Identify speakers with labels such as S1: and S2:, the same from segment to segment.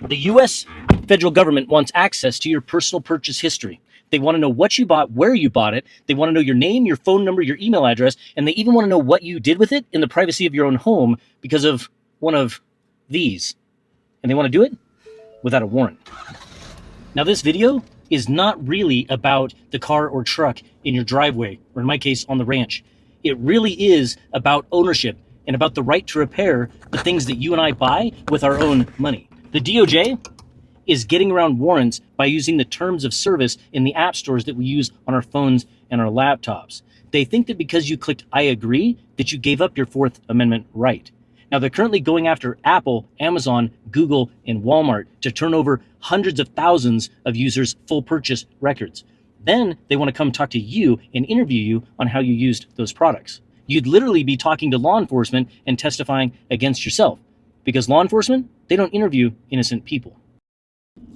S1: The US federal government wants access to your personal purchase history. They want to know what you bought, where you bought it. They want to know your name, your phone number, your email address, and they even want to know what you did with it in the privacy of your own home because of one of these. And they want to do it without a warrant. Now, this video is not really about the car or truck in your driveway, or in my case, on the ranch. It really is about ownership and about the right to repair the things that you and I buy with our own money. The DOJ is getting around warrants by using the terms of service in the app stores that we use on our phones and our laptops. They think that because you clicked I agree, that you gave up your Fourth Amendment right. Now, they're currently going after Apple, Amazon, Google, and Walmart to turn over hundreds of thousands of users' full purchase records. Then they want to come talk to you and interview you on how you used those products. You'd literally be talking to law enforcement and testifying against yourself, because law enforcement, they don't interview innocent people.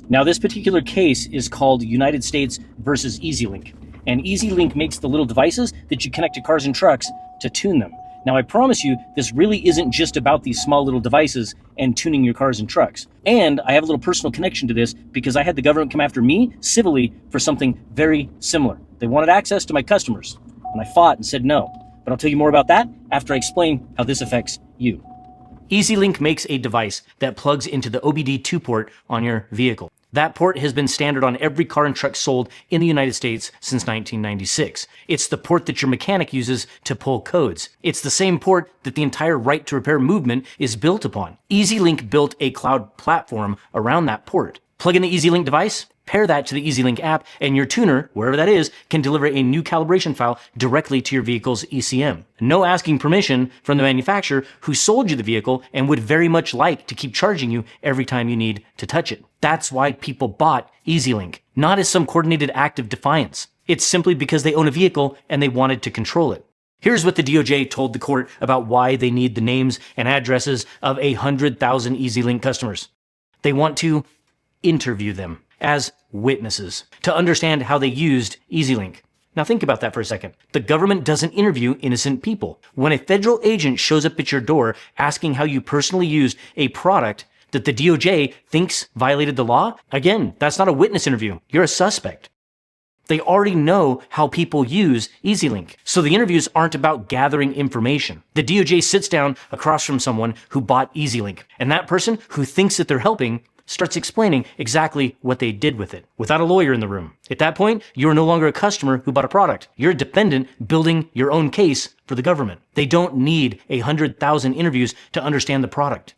S1: Now, this particular case is called United States versus EZ-Link, and EZ-Link makes the little devices that you connect to cars and trucks to tune them. Now, I promise you, this really isn't just about these small little devices and tuning your cars and trucks. And I have a little personal connection to this because I had the government come after me civilly for something very similar. They wanted access to my customers, and I fought and said no. But I'll tell you more about that after I explain how this affects you. EZ-Link makes a device that plugs into the OBD2 port on your vehicle. That port has been standard on every car and truck sold in the United States since 1996. It's the port that your mechanic uses to pull codes. It's the same port that the entire right to repair movement is built upon. EZ-Link built a cloud platform around that port. Plug in the EZ-Link device, pair that to the EZ-Link app, and your tuner, wherever that is, can deliver a new calibration file directly to your vehicle's ECM. No asking permission from the manufacturer who sold you the vehicle and would very much like to keep charging you every time you need to touch it. That's why people bought EZ-Link, not as some coordinated act of defiance. It's simply because they own a vehicle and they wanted to control it. Here's what the DOJ told the court about why they need the names and addresses of 100,000 EZ-Link customers. They want to interview them as witnesses to understand how they used EZ-Link. Now think about that for a second. The government doesn't interview innocent people. When a federal agent shows up at your door asking how you personally used a product that the DOJ thinks violated the law, again, that's not a witness interview. You're a suspect. They already know how people use EZ-Link. So the interviews aren't about gathering information. The DOJ sits down across from someone who bought EZ-Link, and that person who thinks that they're helping starts explaining exactly what they did with it, without a lawyer in the room. At that point, you're no longer a customer who bought a product. You're a defendant building your own case for the government. They don't need 100,000 interviews to understand the product.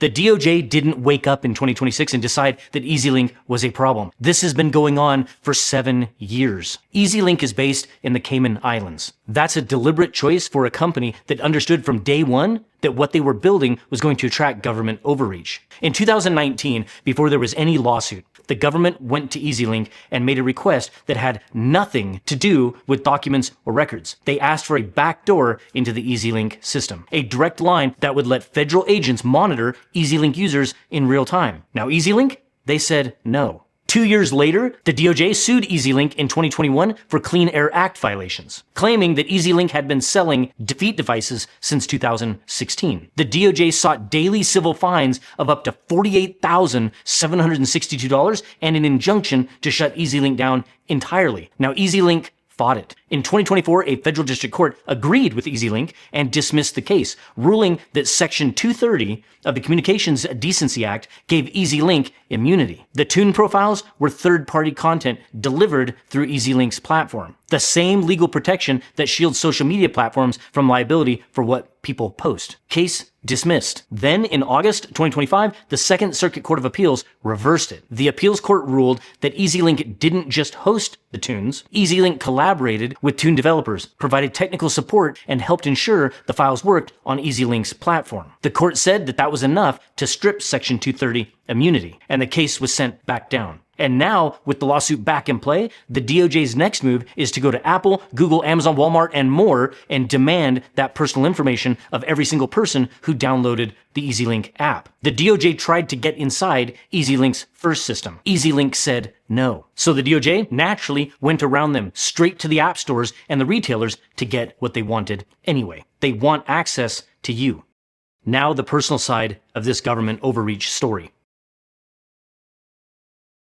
S1: The DOJ didn't wake up in 2026 and decide that EZ-Link was a problem. This has been going on for 7 years. EZ-Link is based in the Cayman Islands. That's a deliberate choice for a company that understood from day one that what they were building was going to attract government overreach. In 2019, before there was any lawsuit, the government went to EZ-Link and made a request that had nothing to do with documents or records. They asked for a backdoor into the EZ-Link system, a direct line that would let federal agents monitor EZ-Link users in real time. Now, EZ-Link, they said no. 2 years later, the DOJ sued EZ-Link in 2021 for Clean Air Act violations, claiming that EZ-Link had been selling defeat devices since 2016. The DOJ sought daily civil fines of up to $48,762 and an injunction to shut EZ-Link down entirely. Now, EZ-Link fought it. In 2024, a federal district court agreed with EZ-Link and dismissed the case, ruling that Section 230 of the Communications Decency Act gave EZ-Link immunity. The tune profiles were third-party content delivered through EZ-Link's platform, the same legal protection that shields social media platforms from liability for what people post. Case dismissed. Then, in August 2025, the Second Circuit Court of Appeals reversed it. The appeals court ruled that EZ-Link didn't just host the tunes. EZ-Link collaborated with tune developers, provided technical support, and helped ensure the files worked on EZ-Link's platform. The court said that that was enough to strip Section 230 immunity, and the case was sent back down. And now, with the lawsuit back in play, the DOJ's next move is to go to Apple, Google, Amazon, Walmart, and more and demand that personal information of every single person who downloaded the EZ-Link app. The DOJ tried to get inside EZ-Link's first system. EZ-Link said no. So the DOJ naturally went around them straight to the app stores and the retailers to get what they wanted anyway. They want access to you. Now the personal side of this government overreach story.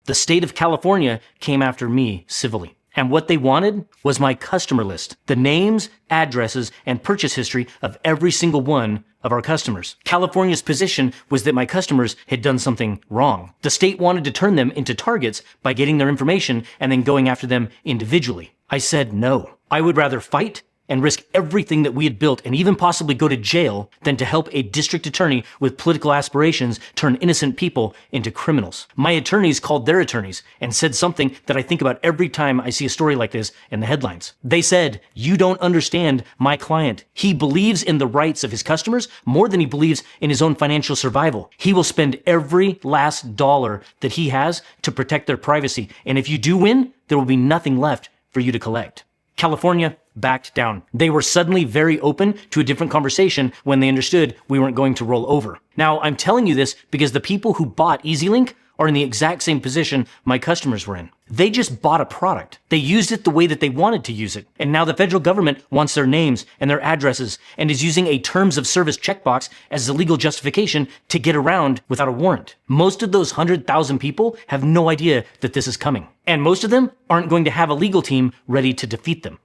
S1: The state of California came after me civilly. And what they wanted was my customer list, the names, addresses, and purchase history of every single one of our customers. California's position was that my customers had done something wrong. The state wanted to turn them into targets by getting their information and then going after them individually. I said no. I would rather fight and risk everything that we had built and even possibly go to jail than to help a district attorney with political aspirations turn innocent people into criminals. My attorneys called their attorneys and said something that I think about every time I see a story like this in the headlines. They said, "You don't understand my client. He believes in the rights of his customers more than he believes in his own financial survival. He will spend every last dollar that he has to protect their privacy. And if you do win, there will be nothing left for you to collect." California backed down. They were suddenly very open to a different conversation when they understood we weren't going to roll over. Now, I'm telling you this because the people who bought EasyLink are in the exact same position my customers were in. They just bought a product. They used it the way that they wanted to use it. And now the federal government wants their names and their addresses and is using a terms of service checkbox as the legal justification to get around without a warrant. Most of those 100,000 people have no idea that this is coming. And most of them aren't going to have a legal team ready to defeat them.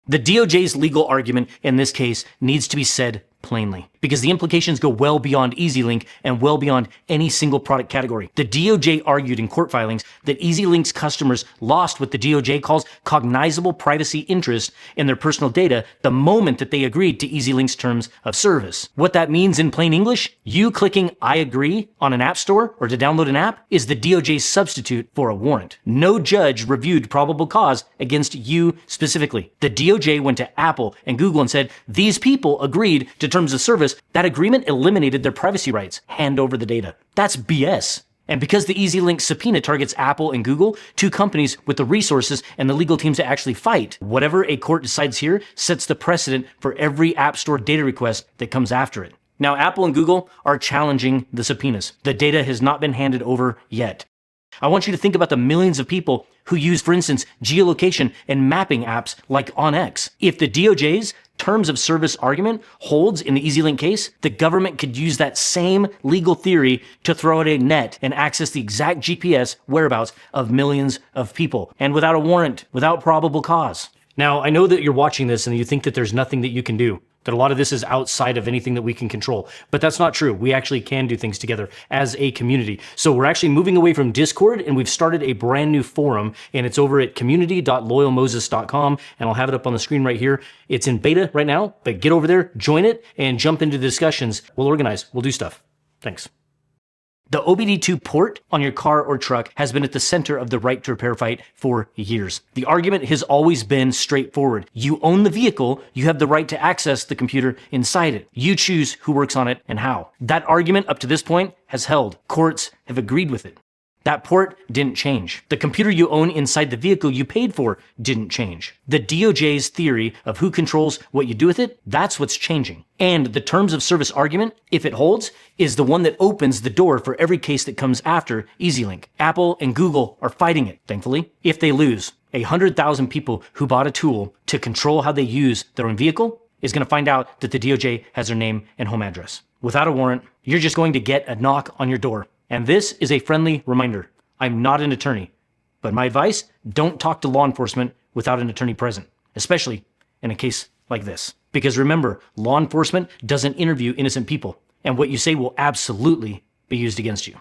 S1: The DOJ's legal argument in this case needs to be said plainly, because the implications go well beyond EasyLink and well beyond any single product category. The DOJ argued in court filings that EasyLink's customers lost what the DOJ calls cognizable privacy interest in their personal data the moment that they agreed to EasyLink's terms of service. What that means in plain English, you clicking "I agree" on an app store or to download an app is the DOJ's substitute for a warrant. No judge reviewed probable cause against you specifically. The DOJ went to Apple and Google and said, "These people agreed to terms of service." That agreement eliminated their privacy rights. Hand over the data. That's BS. And because the EasyLink subpoena targets Apple and Google, two companies with the resources and the legal teams to actually fight, whatever a court decides here sets the precedent for every App Store data request that comes after it. Now, Apple and Google are challenging the subpoenas. The data has not been handed over yet. I want you to think about the millions of people who use, for instance, geolocation and mapping apps like OnX. If the DOJ's terms of service argument holds in the EasyLink case, the government could use that same legal theory to throw out a net and access the exact GPS whereabouts of millions of people, and without a warrant, without probable cause. Now, I know that you're watching this and you think that there's nothing that you can do, that a lot of this is outside of anything that we can control. But that's not true. We actually can do things together as a community. So we're actually moving away from Discord, and we've started a brand new forum, and it's over at community.loyalmoses.com, and I'll have it up on the screen right here. It's in beta right now, but get over there, join it, and jump into the discussions. We'll organize. We'll do stuff. Thanks. The OBD2 port on your car or truck has been at the center of the right to repair fight for years. The argument has always been straightforward. You own the vehicle, you have the right to access the computer inside it. You choose who works on it and how. That argument up to this point has held. Courts have agreed with it. That port didn't change. The computer you own inside the vehicle you paid for didn't change. The DOJ's theory of who controls what you do with it, that's what's changing. And the terms of service argument, if it holds, is the one that opens the door for every case that comes after EasyLink. Apple and Google are fighting it, thankfully. If they lose, 100,000 people who bought a tool to control how they use their own vehicle is going to find out that the DOJ has their name and home address. Without a warrant, you're just going to get a knock on your door. And this is a friendly reminder. I'm not an attorney, but my advice, don't talk to law enforcement without an attorney present, especially in a case like this. Because remember, law enforcement doesn't interview innocent people, and what you say will absolutely be used against you.